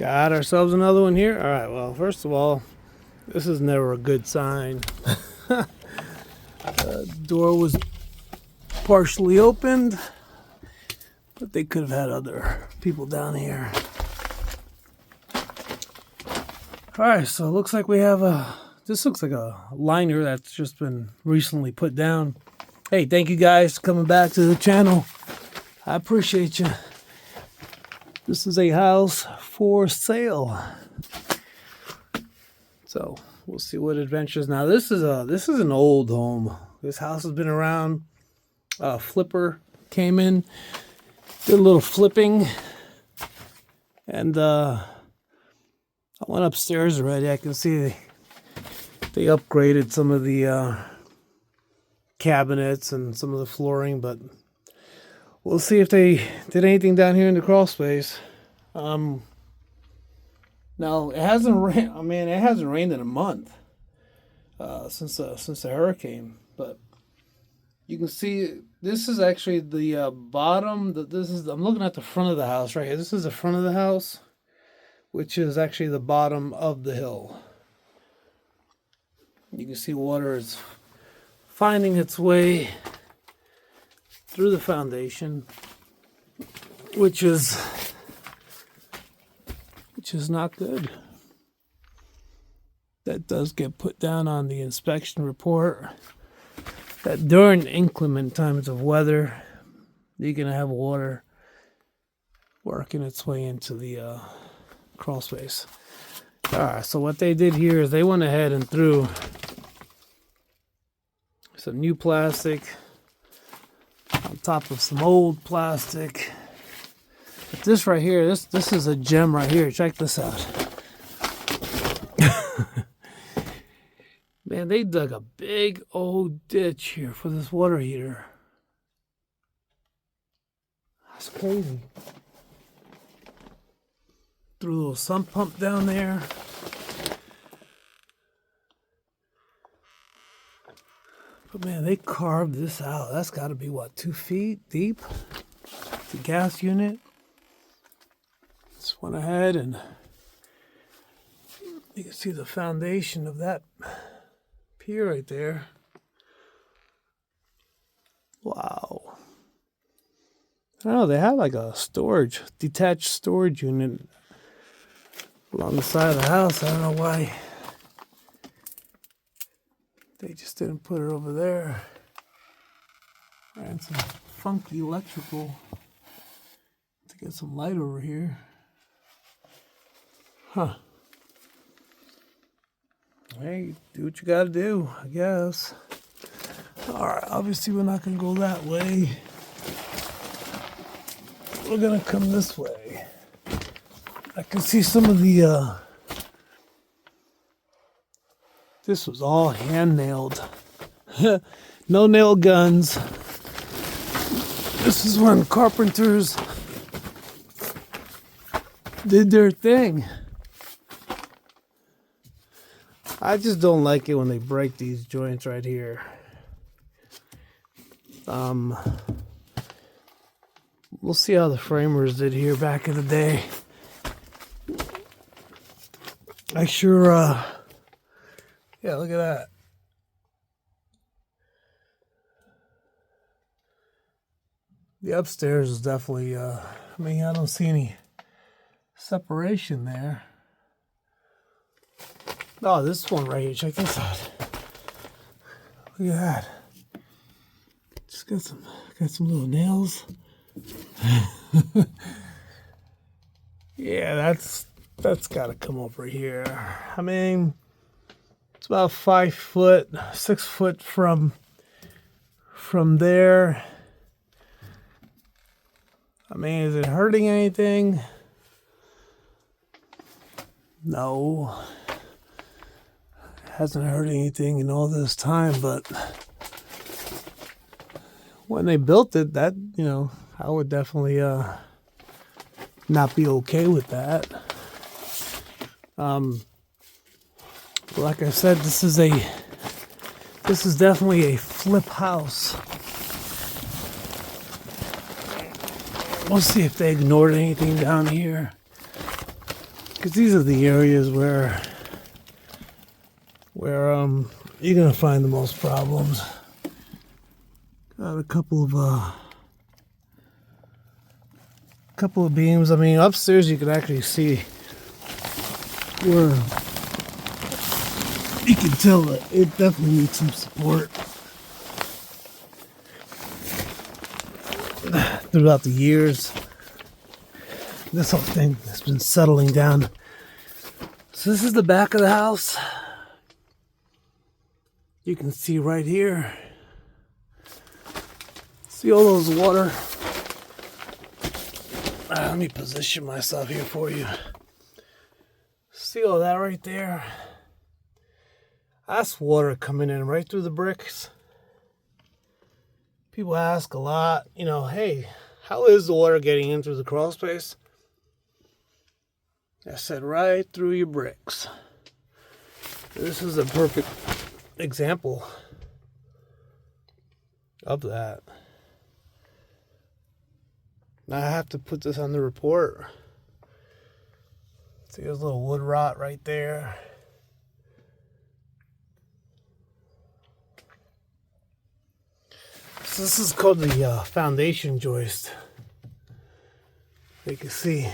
Got ourselves another one here. All right, well, first of all, this is never a good sign. The door was partially opened, but they could have had other people down here. All right, so it looks like we have this looks like a liner that's just been recently put down. Hey, thank you guys for coming back to the channel. I appreciate you. This is a house for sale. So we'll see what adventures. Now this is an old home. This house has been around. Flipper came in, did a little flipping, and I went upstairs already. I can see they upgraded some of the cabinets and some of the flooring, but we'll see if they did anything down here in the crawl space. Now it hasn't rained. I mean, it hasn't rained in a month since the hurricane. But you can see this is actually the bottom. I'm looking at the front of the house right here. This is the front of the house, which is actually the bottom of the hill. You can see water is finding its way through the foundation, which is not good. That does get put down on the inspection report that during inclement times of weather, you're gonna have water working its way into the crawl space. All right, so what they did here is they went ahead and threw some new plastic on top of some old plastic. But this right here, this is a gem right here. Check this out. Man, they dug a big old ditch here for this water heater. That's crazy. Threw a little sump pump down there. But man, they carved this out. That's got to be, what, 2 feet deep? The gas unit. Just went ahead and you can see the foundation of that pier right there. Wow. I don't know, they had like a detached storage unit along the side of the house. I don't know why they just didn't put it over there. And some funky electrical to get some light over here. Huh. Hey, do what you gotta do, I guess. Alright, obviously we're not gonna go that way. We're gonna come this way. I can see some of the this was all hand nailed. No nail guns. This is when carpenters did their thing. I just don't like it when they break these joints right here. We'll see how the framers did here back in the day. I sure, yeah, look at that. The upstairs is definitely, I mean, I don't see any separation there. Oh, this one right here, check this out. Look at that. Just got some little nails. Yeah, that's gotta come over here. I mean, it's about 5 foot, 6 foot from there. I mean, is it hurting anything? No. It hasn't hurt anything in all this time, but when they built it, that, you know, I would definitely not be okay with that. Like I said, this is definitely a flip house. We'll see if they ignored anything down here. because these are the areas where you're gonna find the most problems. Got a couple of beams. I mean, upstairs you can actually see where you can tell that it definitely needs some support. Throughout the years, this whole thing has been settling down. So this is the back of the house. You can see right here. See all those water? Let me position myself here for you. See all that right there? That's water coming in right through the bricks. People ask a lot, you know, hey, how is the water getting in through the crawl space? I said, right through your bricks. This is a perfect example of that. Now I have to put this on the report. See, there's a little wood rot right there. So this is called the foundation joist. You can see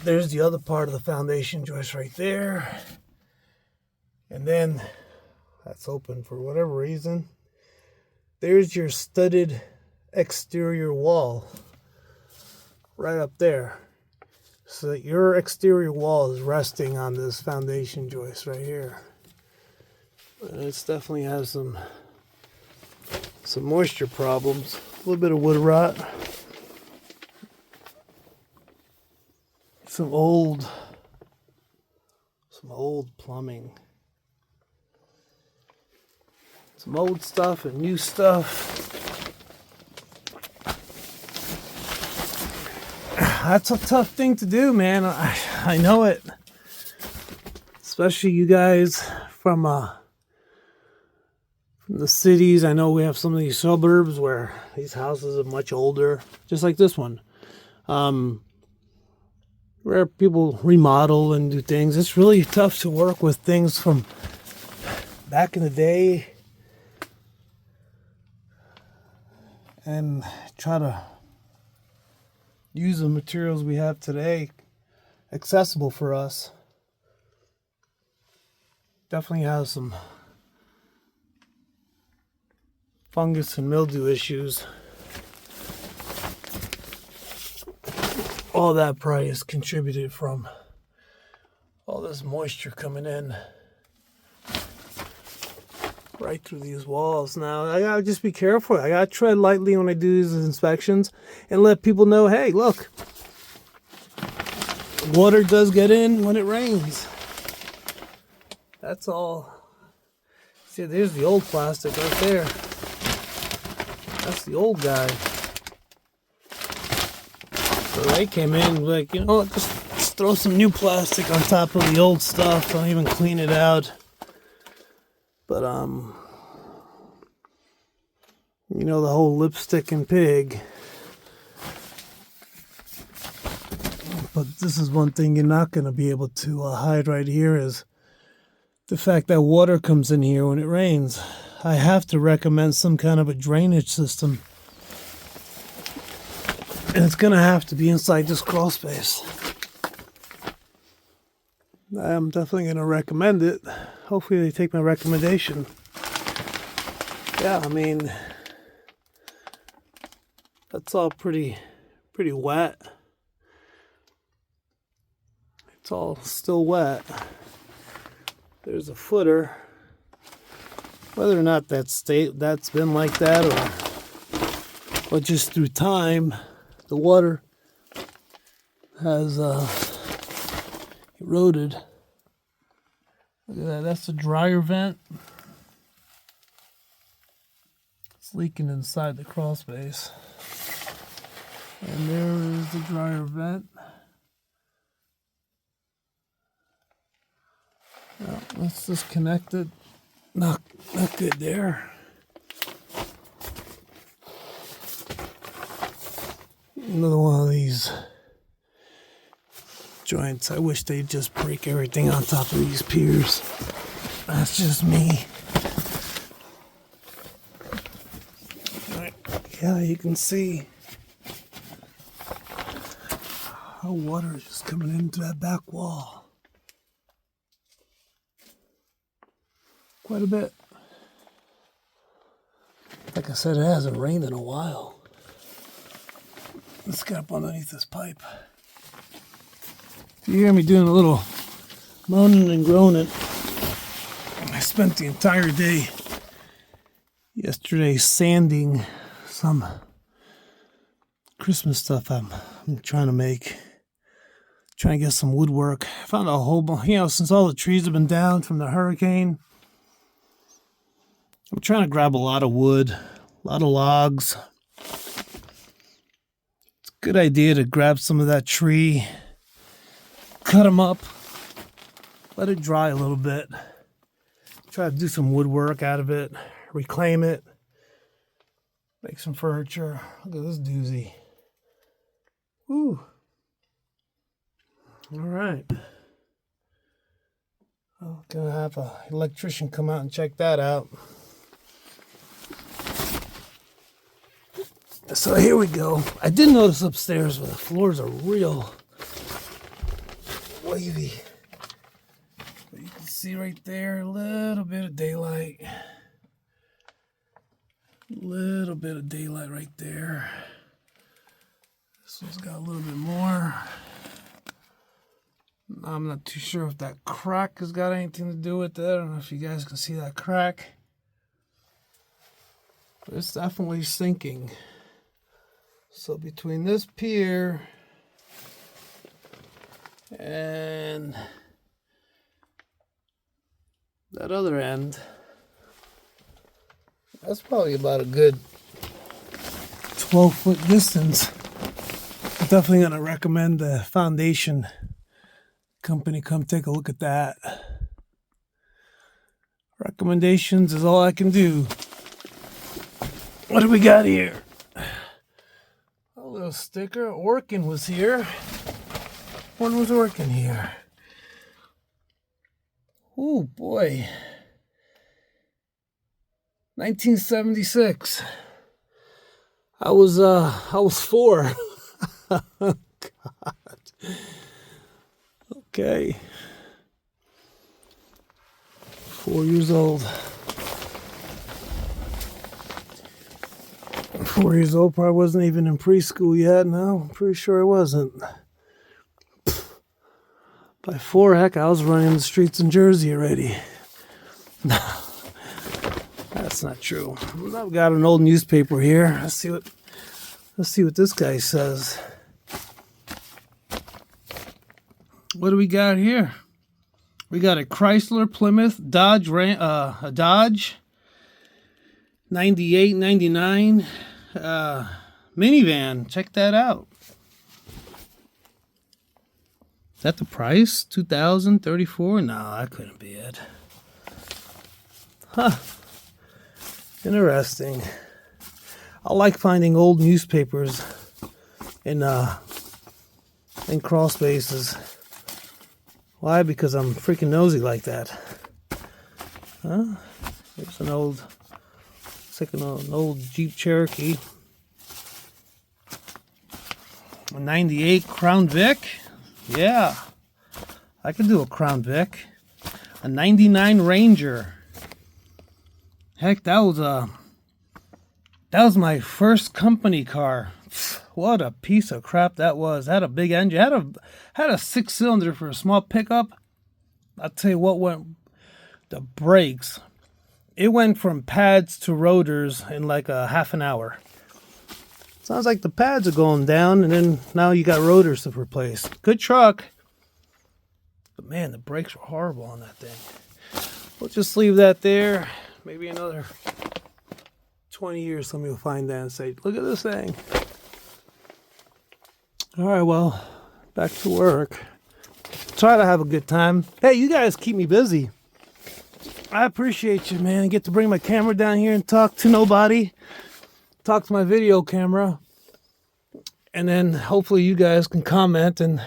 there's the other part of the foundation joist right there. And then that's open for whatever reason. There's your studded exterior wall right up there. So that your exterior wall is resting on this foundation joist right here. And it definitely has some moisture problems. A little bit of wood rot. Some old plumbing. Some old stuff and new stuff. That's a tough thing to do, man. I know it. Especially you guys from the cities. I know we have some of these suburbs where these houses are much older, just like this one. Where people remodel and do things. It's really tough to work with things from back in the day and try to use the materials we have today accessible for us. Definitely has some fungus and mildew issues. All that probably is contributed from all this moisture coming in right through these walls. Now I gotta just be careful. I gotta tread lightly when I do these inspections and let people know, hey, look, water does get in when it rains. That's all. See, there's the old plastic right there. That's the old guy. So they came in like, you know what, just throw some new plastic on top of the old stuff. Don't even clean it out. But, you know, the whole lipstick and pig. But this is one thing you're not going to be able to hide right here is the fact that water comes in here when it rains. I have to recommend some kind of a drainage system. And it's going to have to be inside this crawl space. I'm definitely going to recommend it. Hopefully they take my recommendation. Yeah, I mean, that's all pretty wet. It's all still wet. There's a footer. Whether or not that's been like that or just through time, the water has eroded. Look at that. That's the dryer vent. It's leaking inside the crawl space. And there is the dryer vent. Well, let's disconnect it. Not good there. Another one of these joints. I wish they'd just break everything on top of these piers. That's just me. Right. Yeah, you can see how water is just coming into that back wall. Quite a bit. Like I said, it hasn't rained in a while. Let's get up underneath this pipe. If you hear me doing a little moaning and groaning, I spent the entire day yesterday sanding some Christmas stuff I'm trying to make. Trying to get some woodwork. I found a whole bunch, since all the trees have been down from the hurricane, I'm trying to grab a lot of wood, a lot of logs. It's a good idea to grab some of that tree, cut them up, let it dry a little bit, try to do some woodwork out of it, reclaim it, make some furniture. Look at this doozy. Woo. All right. I'm gonna have an electrician come out and check that out. So here we go. I did notice upstairs where the floors are real wavy. But you can see right there a little bit of daylight. Little bit of daylight right there. This one's got a little bit more. I'm not too sure if that crack has got anything to do with it. I don't know if you guys can see that crack. But it's definitely sinking. So between this pier and that other end, that's probably about a good 12-foot distance. I'm definitely going to recommend the foundation company come take a look at that. Recommendations is all I can do. What do we got here? A little sticker. Orkin was here. When was Orkin here? Oh boy. 1976. I was 4. God. Okay. 4 years old. 4 years old, probably wasn't even in preschool yet. No, I'm pretty sure I wasn't. By 4, heck, I was running the streets in Jersey already. No, that's not true. I've got an old newspaper here. Let's see what this guy says. What do we got here? We got a Chrysler, Plymouth, Dodge, a Dodge 98, 99 minivan. Check that out. Is that the price? $2,034? No, that couldn't be it. Huh. Interesting. I like finding old newspapers in Crawlspaces. Why? Because I'm freaking nosy like that. Huh? Here's an old, it's like an old Jeep Cherokee. A 98 Crown Vic. Yeah. I could do a Crown Vic. A 99 Ranger. Heck, that was my first company car. What a piece of crap that was. Had a big engine. Had a 6-cylinder for a small pickup. I'll tell you what went. The brakes. It went from pads to rotors in like a half an hour. Sounds like the pads are going down, and then now you got rotors to replace. Good truck. But man, the brakes were horrible on that thing. We'll just leave that there. Maybe another 20 years somebody will find that and say, look at this thing. All right, well, back to work. Try to have a good time. Hey, you guys keep me busy. I appreciate you, man. I get to bring my camera down here and talk to nobody. Talk to my video camera. And then hopefully you guys can comment and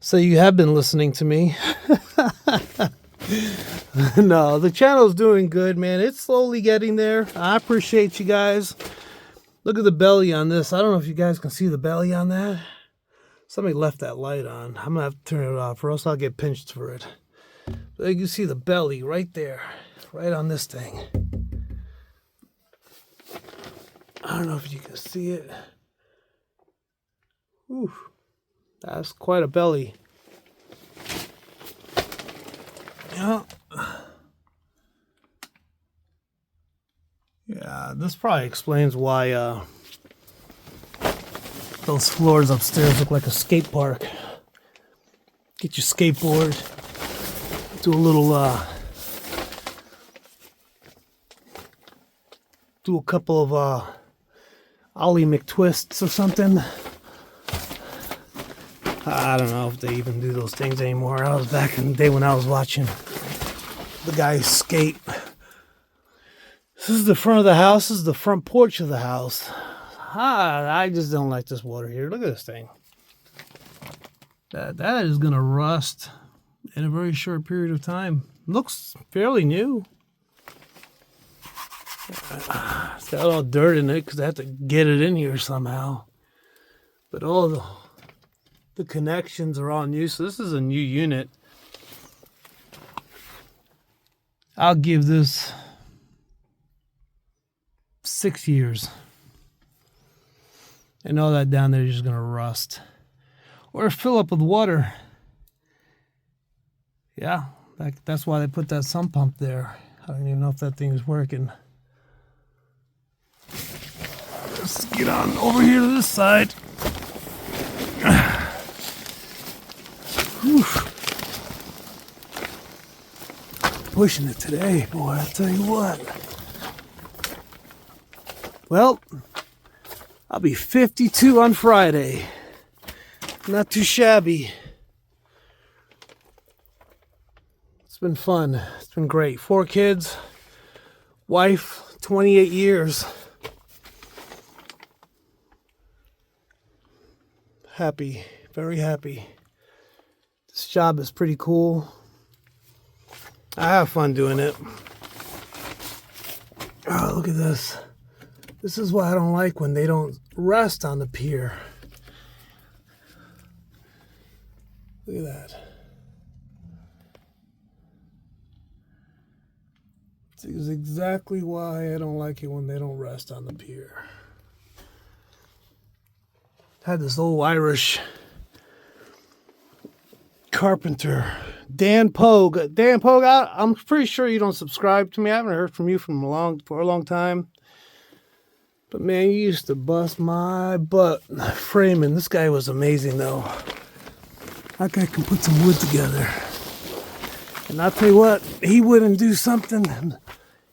So you have been listening to me. No, the channel's doing good, man. It's slowly getting there. I appreciate you guys. Look at the belly on this. I don't know if you guys can see the belly on that. Somebody left that light on. I'm gonna have to turn it off or else I'll get pinched for it. But you can see the belly right there, right on this thing. I don't know if you can see it. Ooh, that's quite a belly. Yeah. Yeah, this probably explains why those floors upstairs look like a skate park. Get your skateboard, do a little, do a couple of Ollie McTwists or something. I don't know if they even do those things anymore. I was back in the day when I was watching the guys skate. This is the front of the house. This is the front porch of the house. I just don't like this water here. Look at this thing. That is going to rust in a very short period of time. Looks fairly new. It's got all dirt in it because I have to get it in here somehow. But all the connections are all new. So this is a new unit. I'll give this 6 years. And all that down there is just going to rust. Or fill up with water. Yeah, that's why they put that sump pump there. I don't even know if that thing is working. Let's get on over here to this side. Whew. Pushing it today, boy, I'll tell you what. Well, I'll be 52 on Friday. Not too shabby. It's been fun. It's been great. 4 kids, wife, 28 years. Happy, very happy. This job is pretty cool. I have fun doing it. Oh, look at this. This is why I don't like when they don't rest on the pier. Look at that. This is exactly why I don't like it when they don't rest on the pier. I had this old Irish carpenter, Dan Pogue. Dan Pogue, I'm pretty sure you don't subscribe to me. I haven't heard from you for a long time. But man, you used to bust my butt framing. This guy was amazing though. That guy can put some wood together. And I'll tell you what, he wouldn't do something.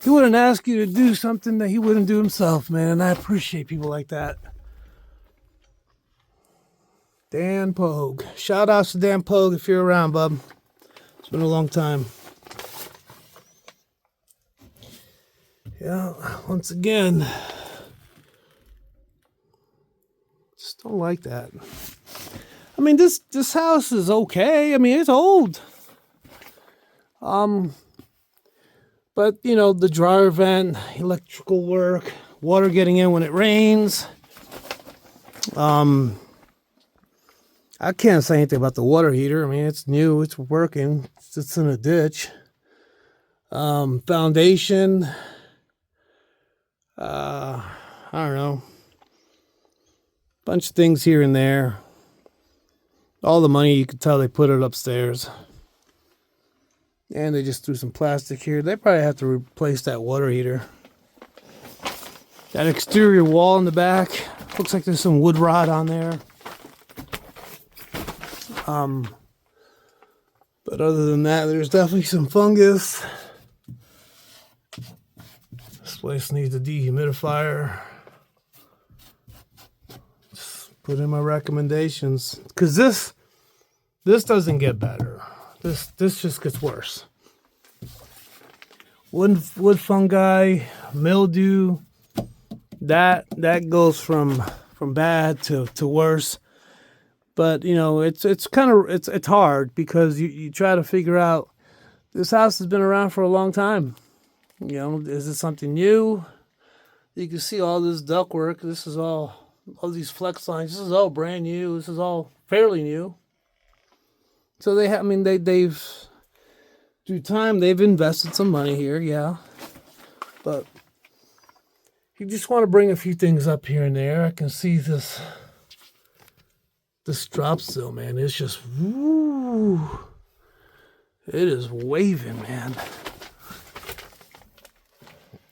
He wouldn't ask you to do something that he wouldn't do himself, man. And I appreciate people like that. Dan Pogue. Shout outs to Dan Pogue if you're around, bub. It's been a long time. Yeah, once again, just don't like that. I mean, this house is okay. I mean, it's old. But you know, the dryer vent, electrical work, water getting in when it rains. I can't say anything about the water heater. I mean, it's new, it's working. It's in a ditch. Foundation. I don't know. Bunch of things here and there. All the money, you can tell they put it upstairs. And they just threw some plastic here. They probably have to replace that water heater. That exterior wall in the back. Looks like there's some wood rot on there. But other than that, there's definitely some fungus. This place needs a dehumidifier. Just put in my recommendations. Because this doesn't get better. This just gets worse. Wood fungi, mildew, that goes from bad to worse. But you know, it's kind of it's hard because you try to figure out this house has been around for a long time. You know, is it something new? You can see all this ductwork. This is all these flex lines. This is all brand new. This is all fairly new. So they have, I mean, they've through time they've invested some money here, yeah. But you just want to bring a few things up here and there. I can see this drop sill, man. It's just woo. It is waving, man.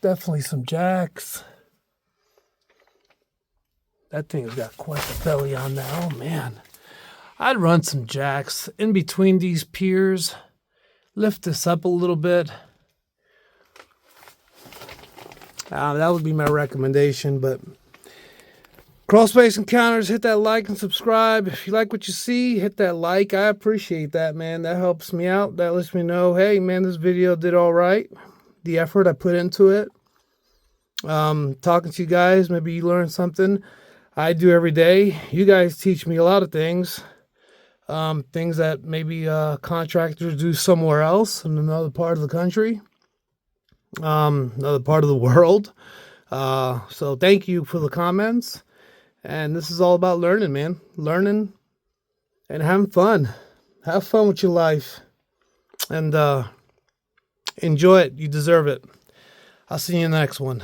Definitely some jacks. That thing's got quite the belly on now, oh, man. I'd run some jacks in between these piers. Lift this up a little bit. That would be my recommendation, but Crawlspace Encounters, hit that like and subscribe. If you like what you see, hit that like. I appreciate that, man. That helps me out. That lets me know, hey, man, this video did all right. The effort I put into it. Talking to you guys, maybe you learned something. I do every day. You guys teach me a lot of things. Things that maybe contractors do somewhere else in another part of the country. Another part of the world. So thank you for the comments. And this is all about learning, man. Learning and having fun. Have fun with your life. And enjoy it. You deserve it. I'll see you in the next one.